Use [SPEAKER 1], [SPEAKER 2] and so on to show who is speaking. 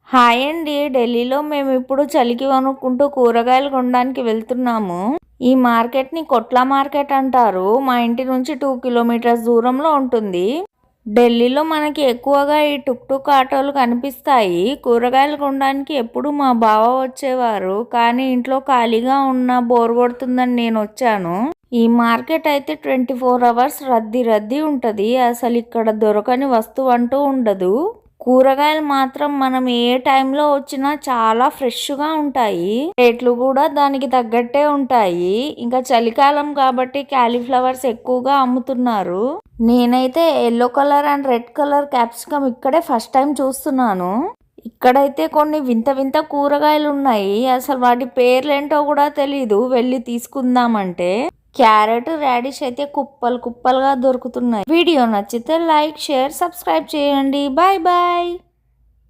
[SPEAKER 1] Hi అండి. ఢిల్లీలో మేము ఇప్పుడు చలికి వణుక్కుంటూ కూరగాయలు కొనడానికి వెళ్తున్నాము. ఈ మార్కెట్ని కొట్ల మార్కెట్ అంటారు. మా ఇంటి నుంచి 2 కిలోమీటర్స్ దూరంలో ఉంటుంది. ఢిల్లీలో మనకి ఎక్కువగా ఈ టుక్ టుక్ ఆటోలు కనిపిస్తాయి. కూరగాయలు కొనడానికి ఎప్పుడు మా బావ వచ్చేవారు, కానీ ఇంట్లో ఖాళీగా ఉన్న బోర్ కొడుతుందని నేను వచ్చాను. ఈ మార్కెట్ అయితే 24 అవర్స్ రద్దీ రద్దీ ఉంటుంది. అసలు ఇక్కడ దొరకని వస్తువు అంటూ ఉండదు. కూరగాయలు మాత్రం మనం ఏ టైంలో వచ్చినా చాలా ఫ్రెష్గా ఉంటాయి. రేట్లు కూడా దానికి తగ్గట్టే ఉంటాయి. ఇంకా చలికాలం కాబట్టి క్యాలీఫ్లవర్స్ ఎక్కువగా అమ్ముతున్నారు. నేనైతే yellow colour and red colour capsicum ఇక్కడే ఫస్ట్ టైం చూస్తున్నాను. ఇక్కడైతే కొన్ని వింత వింత కూరగాయలు ఉన్నాయి. అసలు వాటి పేర్లేంటో కూడా తెలీదు. వెళ్ళి తీసుకుందామంటే క్యారెట్, రాడిష్ అయితే కుప్పలు కుప్పలుగా దొరుకుతున్నాయి. వీడియో నచ్చితే లైక్, షేర్, సబ్స్క్రైబ్ చేయండి. Bye bye.